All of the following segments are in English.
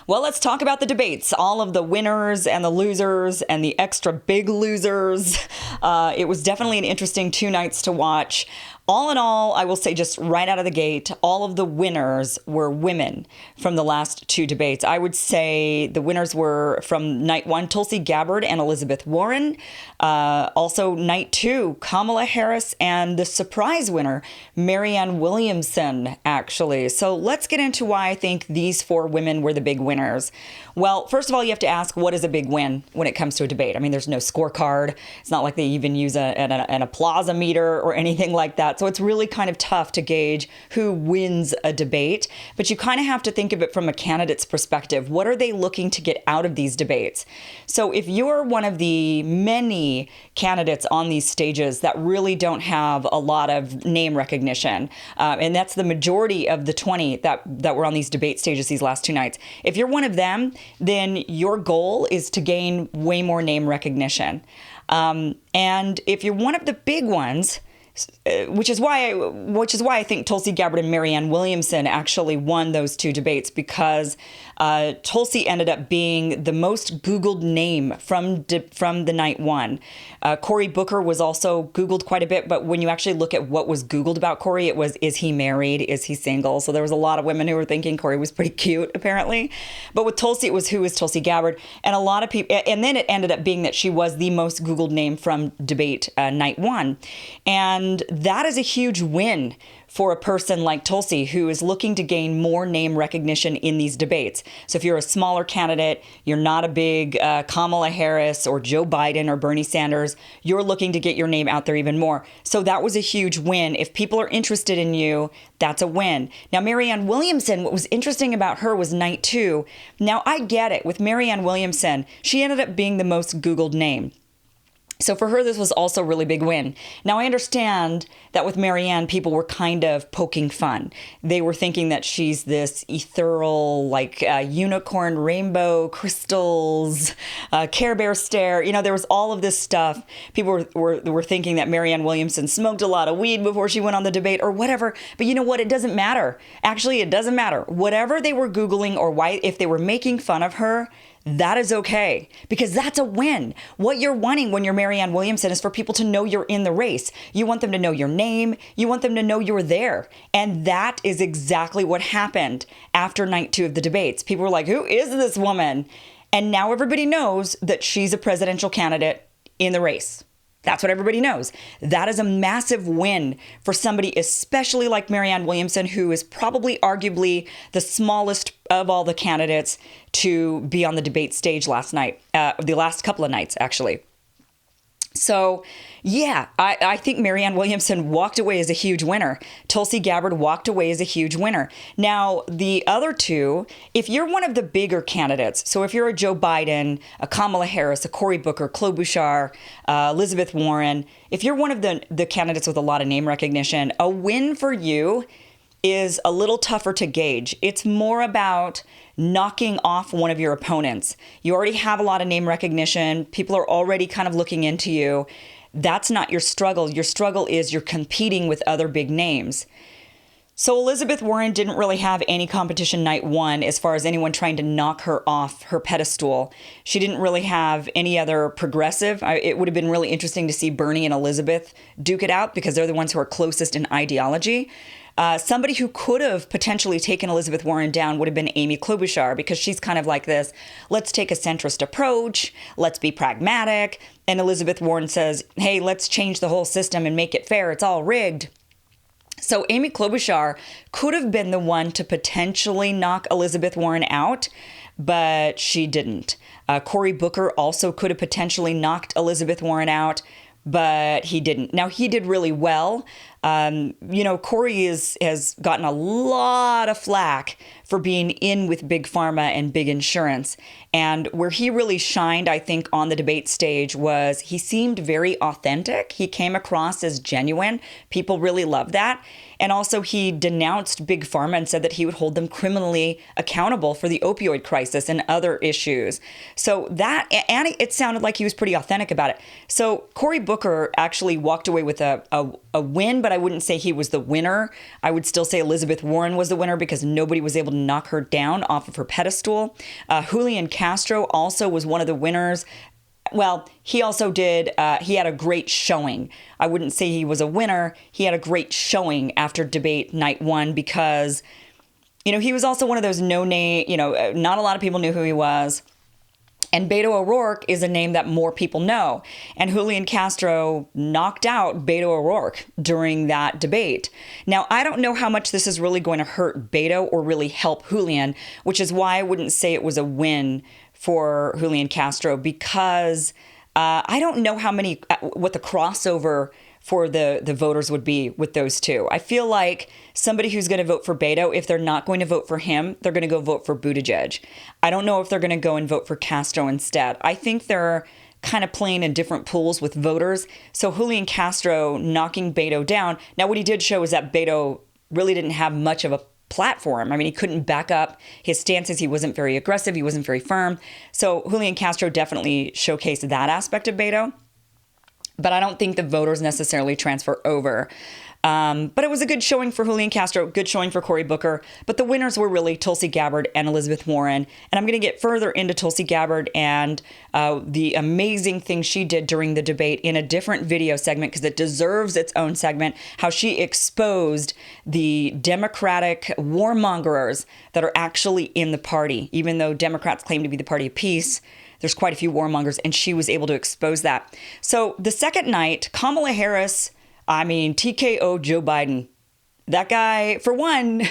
Well, let's talk about the debates, all of the winners and the losers and the extra big losers. It was definitely an interesting 2 nights to watch. All in all, I will say just right out of the gate, all of the winners were women from the last 2 debates. I would say the winners were from night 1, Tulsi Gabbard and Elizabeth Warren. Also night 2, Kamala Harris and the surprise winner, Marianne Williamson, actually. So let's get into why I think these 4 women were the big winners. Well, first of all, you have to ask, what is a big win when it comes to a debate? I mean, there's no scorecard. It's not like they even use an applause meter or anything like that. So it's really kind of tough to gauge who wins a debate. But you kind of have to think of it from a candidate's perspective. What are they looking to get out of these debates? So if you're one of the many candidates on these stages that really don't have a lot of name recognition, and that's the majority of the 20 that were on these debate stages these last 2 nights, if you're one of them, then your goal is to gain way more name recognition. And if you're one of the big ones, which is why I think Tulsi Gabbard and Marianne Williamson actually won those 2 debates, because Tulsi ended up being the most Googled name from the night 1. Cory Booker was also Googled quite a bit, but when you actually look at what was Googled about Cory, it was, is he married? Is he single? So there was a lot of women who were thinking Cory was pretty cute, apparently. But with Tulsi, it was, who is Tulsi Gabbard? And a lot of people, and then it ended up being that she was the most Googled name from debate night 1. And that is a huge win for a person like Tulsi, who is looking to gain more name recognition in these debates. So if you're a smaller candidate, you're not a big Kamala Harris or Joe Biden or Bernie Sanders, you're looking to get your name out there even more. So that was a huge win. If people are interested in you, that's a win. Now, Marianne Williamson, what was interesting about her was night 2. Now, I get it. With Marianne Williamson, she ended up being the most Googled name. So for her, this was also a really big win. Now, I understand that with Marianne, people were kind of poking fun. They were thinking that she's this ethereal, like unicorn, rainbow, crystals, Care Bear stare. You know, there was all of this stuff. People were thinking that Marianne Williamson smoked a lot of weed before she went on the debate or whatever. But you know what? It doesn't matter. Actually, it doesn't matter. Whatever they were Googling or why, if they were making fun of her, that is okay, because that's a win. What you're wanting when you're Marianne Williamson is for people to know you're in the race. You want them to know your name. You want them to know you're there. And that is exactly what happened after night 2 of the debates. People were like, who is this woman? And now everybody knows that she's a presidential candidate in the race. That's what everybody knows. That is a massive win for somebody, especially like Marianne Williamson, who is probably arguably the smallest of all the candidates to be on the debate stage last night, the last couple of nights, actually. So, yeah, I think Marianne Williamson walked away as a huge winner. Tulsi Gabbard walked away as a huge winner. Now, the other 2, if you're one of the bigger candidates, so if you're a Joe Biden, a Kamala Harris, a Cory Booker, Klobuchar, Elizabeth Warren, if you're one of the candidates with a lot of name recognition, a win for you is a little tougher to gauge. It's more about knocking off one of your opponents. You already have a lot of name recognition. People are already kind of looking into you. That's not your struggle. Your struggle is you're competing with other big names. So Elizabeth Warren didn't really have any competition night 1 as far as anyone trying to knock her off her pedestal. She didn't really have any other progressive. It would have been really interesting to see Bernie and Elizabeth duke it out, because they're the ones who are closest in ideology. Somebody who could have potentially taken Elizabeth Warren down would have been Amy Klobuchar, because she's kind of like this, let's take a centrist approach, let's be pragmatic. And Elizabeth Warren says, hey, let's change the whole system and make it fair. It's all rigged. So Amy Klobuchar could have been the one to potentially knock Elizabeth Warren out, but she didn't. Cory Booker also could have potentially knocked Elizabeth Warren out, but he didn't. Now, he did really well. Cory has gotten a lot of flack for being in with big pharma and big insurance. And where he really shined, I think, on the debate stage was he seemed very authentic. He came across as genuine. People really loved that. And also he denounced big pharma and said that he would hold them criminally accountable for the opioid crisis and other issues. So that, and it sounded like he was pretty authentic about it. So Cory Booker actually walked away with a win, but but I wouldn't say he was the winner. I would still say Elizabeth Warren was the winner because nobody was able to knock her down off of her pedestal. Julian Castro also was one of the winners. Well, he also did, he had a great showing. I wouldn't say he was a winner. He had a great showing after debate night one because, he was also one of those no-name, not a lot of people knew who he was. And Beto O'Rourke is a name that more people know. And Julian Castro knocked out Beto O'Rourke during that debate. Now, I don't know how much this is really going to hurt Beto or really help Julian, which is why I wouldn't say it was a win for Julian Castro, because I don't know what the crossover for the voters would be with those two. I feel like somebody who's going to vote for Beto, if they're not going to vote for him, they're going to go vote for Buttigieg. I don't know if they're going to go and vote for Castro instead. I think they're kind of playing in different pools with voters. So Julian Castro knocking Beto down. Now, what he did show is that Beto really didn't have much of a platform. I mean, he couldn't back up his stances. He wasn't very aggressive. He wasn't very firm. So Julian Castro definitely showcased that aspect of Beto. But I don't think the voters necessarily transfer over. But it was a good showing for Julian Castro, good showing for Cory Booker. But the winners were really Tulsi Gabbard and Elizabeth Warren. And I'm going to get further into Tulsi Gabbard and the amazing thing she did during the debate in a different video segment, because it deserves its own segment, how she exposed the Democratic warmongers that are actually in the party. Even though Democrats claim to be the party of peace, there's quite a few warmongers, and she was able to expose that. So the second night, Kamala Harris, TKO Joe Biden. That guy, for one,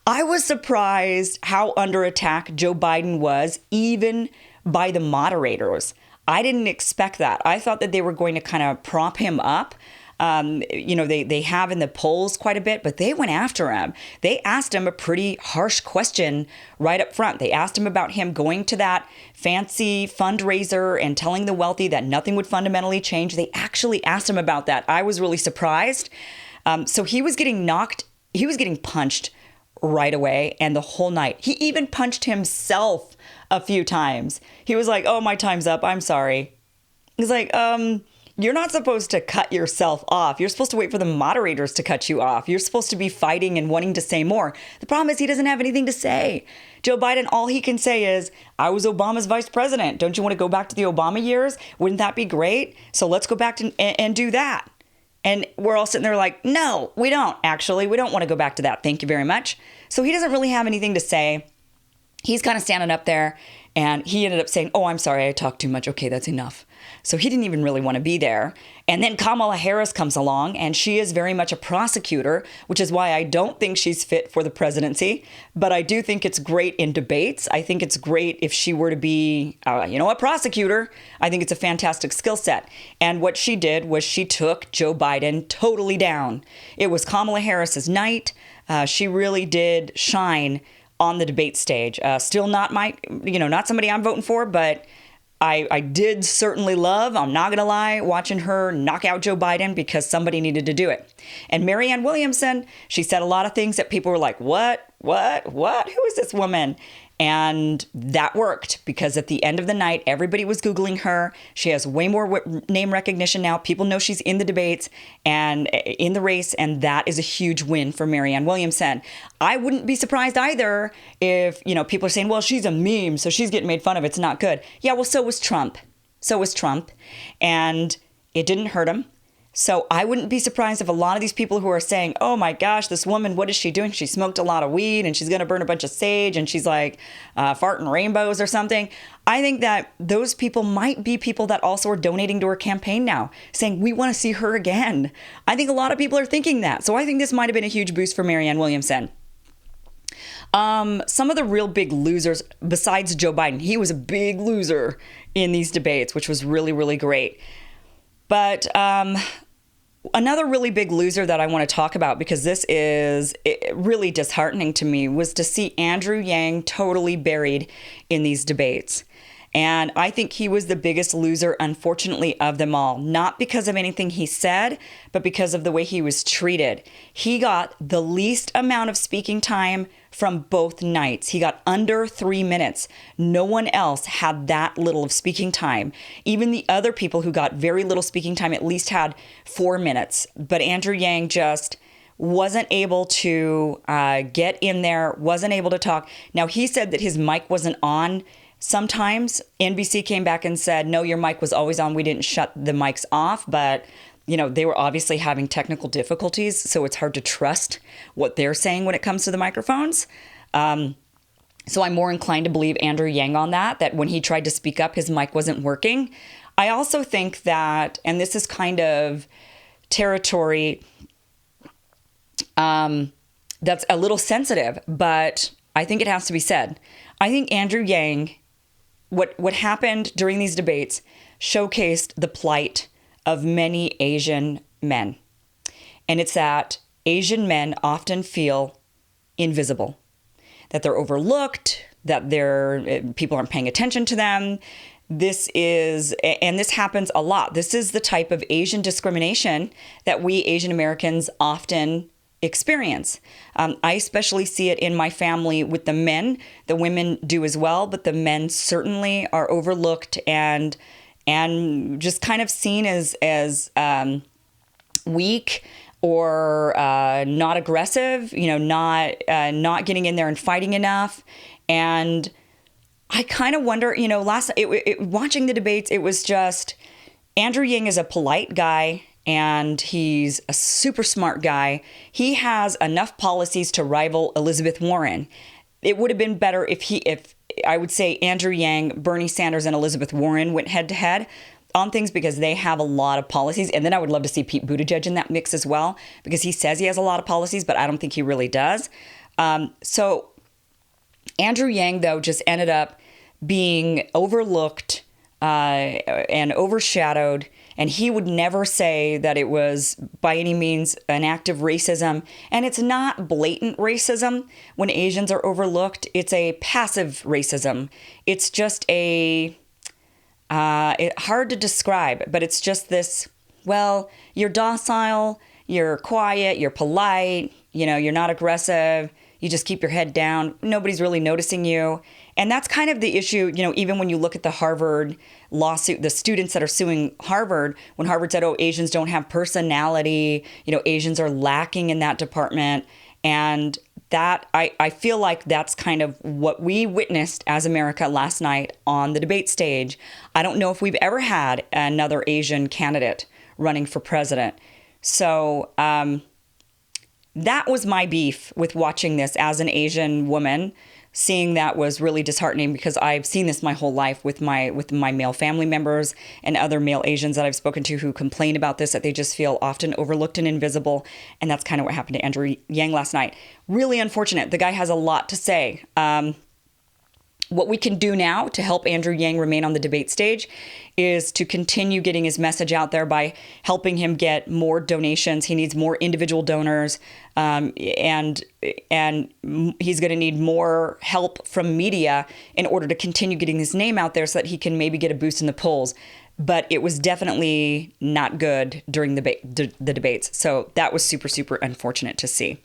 I was surprised how under attack Joe Biden was, even by the moderators. I didn't expect that. I thought that they were going to kind of prop him up. They have in the polls quite a bit, but they went after him. They asked him a pretty harsh question right up front. They asked him about him going to that fancy fundraiser and telling the wealthy that nothing would fundamentally change. They actually asked him about that. I was really surprised. So he was getting punched right away, and the whole night. He even punched himself a few times. He was like, "Oh, my time's up. I'm sorry." He's like, you're not supposed to cut yourself off. You're supposed to wait for the moderators to cut you off. You're supposed to be fighting and wanting to say more. The problem is he doesn't have anything to say. Joe Biden, all he can say is, I was Obama's vice president. Don't you want to go back to the Obama years? Wouldn't that be great? So let's go back and do that. And we're all sitting there like, no, we don't. Actually, we don't want to go back to that. Thank you very much. So he doesn't really have anything to say. He's kind of standing up there, and he ended up saying, "Oh, I'm sorry, I talked too much. Okay, that's enough." So he didn't even really want to be there. And then Kamala Harris comes along, and she is very much a prosecutor, which is why I don't think she's fit for the presidency. But I do think it's great in debates. I think it's great if she were to be, a prosecutor. I think it's a fantastic skill set. And what she did was she took Joe Biden totally down. It was Kamala Harris's night. She really did shine on the debate stage. Still not not somebody I'm voting for, but I did certainly love, I'm not going to lie, watching her knock out Joe Biden because somebody needed to do it. And Marianne Williamson, she said a lot of things that people were like, what? Who is this woman? And that worked because at the end of the night, everybody was Googling her. She has way more name recognition now. People know she's in the debates and in the race, and that is a huge win for Marianne Williamson. I wouldn't be surprised either if, people are saying, well, she's a meme, so she's getting made fun of. It's not good. Yeah, well, so was Trump. And it didn't hurt him. So I wouldn't be surprised if a lot of these people who are saying, oh my gosh, this woman, what is she doing? She smoked a lot of weed and she's going to burn a bunch of sage and she's like farting rainbows or something. I think that those people might be people that also are donating to her campaign now, saying, we want to see her again. I think a lot of people are thinking that. So I think this might have been a huge boost for Marianne Williamson. Some of the real big losers, besides Joe Biden, he was a big loser in these debates, which was really, really great. But another really big loser that I want to talk about, because this is really disheartening to me, was to see Andrew Yang totally buried in these debates. And I think he was the biggest loser, unfortunately, of them all. Not because of anything he said, but because of the way he was treated. He got the least amount of speaking time from both nights. He got under 3 minutes. No one else had that little of speaking time. Even the other people who got very little speaking time at least had 4 minutes. But Andrew Yang just wasn't able to get in there, wasn't able to talk. Now, he said that his mic wasn't on. Sometimes NBC came back and said, no, your mic was always on. We didn't shut the mics off, but they were obviously having technical difficulties, so it's hard to trust what they're saying when it comes to the microphones. So I'm more inclined to believe Andrew Yang on that when he tried to speak up, his mic wasn't working. I also think that, and this is kind of territory that's a little sensitive, but I think it has to be said. I think Andrew Yang, what happened during these debates showcased the plight of many Asian men. And it's that Asian men often feel invisible, that they're overlooked, that people aren't paying attention to them. This happens a lot. This is the type of Asian discrimination that we Asian Americans often experience. I especially see it in my family with the men. The women do as well, but the men certainly are overlooked and just kind of seen as weak or not aggressive. Not getting in there and fighting enough. And I kind of wonder. Watching the debates, it was just Andrew Yang is a polite guy. And he's a super smart guy. He has enough policies to rival Elizabeth Warren. It would have been better if I would say Andrew Yang, Bernie Sanders, and Elizabeth Warren went head to head on things because they have a lot of policies. And then I would love to see Pete Buttigieg in that mix as well because he says he has a lot of policies, but I don't think he really does. So Andrew Yang, though, just ended up being overlooked and overshadowed. And he would never say that it was by any means an act of racism. And it's not blatant racism when Asians are overlooked. It's a passive racism. It's just hard to describe, but it's just this, well, you're docile, you're quiet, you're polite, you're not aggressive. You just keep your head down. Nobody's really noticing you. And that's kind of the issue, even when you look at the Harvard lawsuit, the students that are suing Harvard, when Harvard said, oh, Asians don't have personality, Asians are lacking in that department. And that I feel like that's kind of what we witnessed as America last night on the debate stage. I don't know if we've ever had another Asian candidate running for president. So that was my beef with watching this as an Asian woman. Seeing that was really disheartening because I've seen this my whole life with my male family members and other male Asians that I've spoken to who complain about this, that they just feel often overlooked and invisible. And that's kind of what happened to Andrew Yang last night. Really unfortunate. The guy has a lot to say. What we can do now to help Andrew Yang remain on the debate stage is to continue getting his message out there by helping him get more donations. He needs more individual donors, and he's going to need more help from media in order to continue getting his name out there so that he can maybe get a boost in the polls. But it was definitely not good during the debates. So that was super, super unfortunate to see.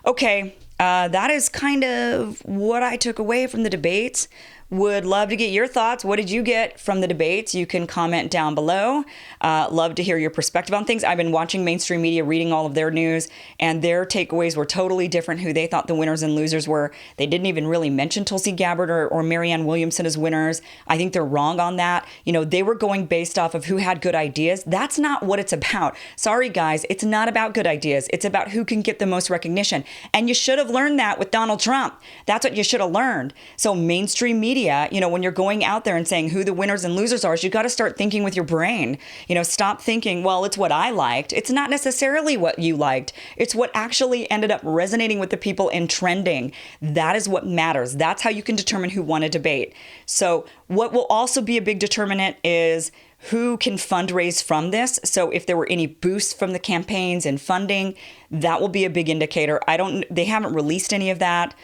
Okay. That is kind of what I took away from the debates. Would love to get your thoughts. What did you get from the debates? You can comment down below. Love to hear your perspective on things. I've been watching mainstream media, reading all of their news, and their takeaways were totally different, who they thought the winners and losers were. They didn't even really mention Tulsi Gabbard or Marianne Williamson as winners. I think they're wrong on that. They were going based off of who had good ideas. That's not what it's about. Sorry, guys. It's not about good ideas. It's about who can get the most recognition. And you should have learned that with Donald Trump. That's what you should have learned. So mainstream media, when you're going out there and saying who the winners and losers are, you got to start thinking with your brain. Stop thinking, well, it's what I liked. It's not necessarily what you liked. It's what actually ended up resonating with the people and trending. That is what matters. That's how you can determine who won a debate. So what will also be a big determinant is who can fundraise from this. So if there were any boosts from the campaigns and funding, that will be a big indicator. They haven't released any of that.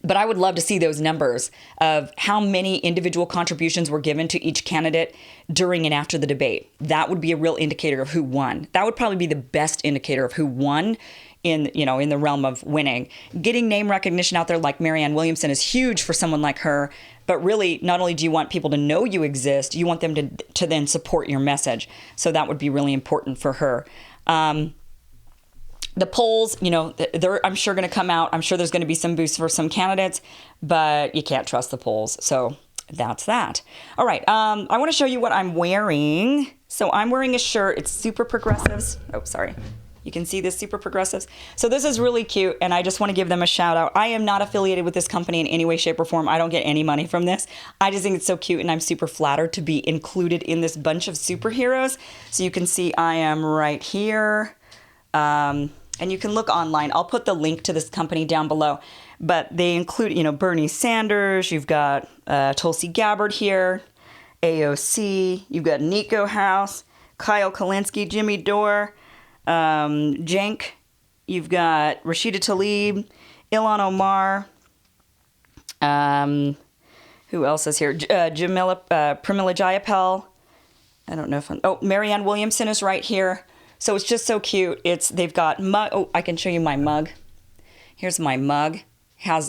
But I would love to see those numbers of how many individual contributions were given to each candidate during and after the debate. That would be a real indicator of who won. That would probably be the best indicator of who won in the realm of winning. Getting name recognition out there like Marianne Williamson is huge for someone like her. But really, not only do you want people to know you exist, you want them to then support your message. So that would be really important for her. The polls, they're, I'm sure, going to come out. I'm sure there's going to be some boosts for some candidates, but you can't trust the polls. So that's that. All right. I want to show you what I'm wearing. So I'm wearing a shirt. It's Super Progressives. Oh, sorry. You can see this, Super Progressives. So this is really cute, and I just want to give them a shout out. I am not affiliated with this company in any way, shape, or form. I don't get any money from this. I just think it's so cute, and I'm super flattered to be included in this bunch of superheroes. So you can see I am right here. And you can look online. I'll put the link to this company down below. But they include, Bernie Sanders. You've got Tulsi Gabbard here, AOC. You've got Nico House, Kyle Kalinske, Jimmy Dore, Cenk. You've got Rashida Tlaib, Ilhan Omar. Who else is here? Pramila Jayapal. I don't know if Marianne Williamson is right here. So it's just so cute. They've got mug. Oh, I can show you my mug. Here's my mug.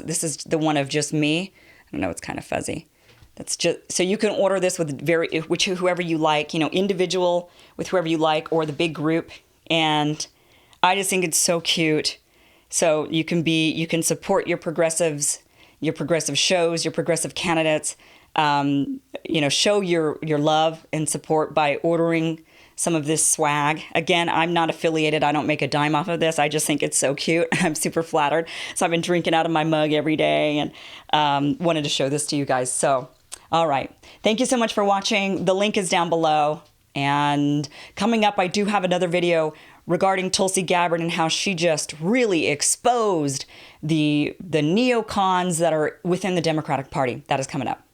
This is the one of just me. I don't know. It's kind of fuzzy. That's just so you can order this with whoever you like. Individual with whoever you like, or the big group. And I just think it's so cute. So you can support your progressives, your progressive shows, your progressive candidates. Show your love and support by ordering some of this swag. Again, I'm not affiliated. I don't make a dime off of this. I just think it's so cute. I'm super flattered. So I've been drinking out of my mug every day and wanted to show this to you guys. So, all right. Thank you so much for watching. The link is down below. And coming up, I do have another video regarding Tulsi Gabbard and how she just really exposed the neocons that are within the Democratic Party. That is coming up.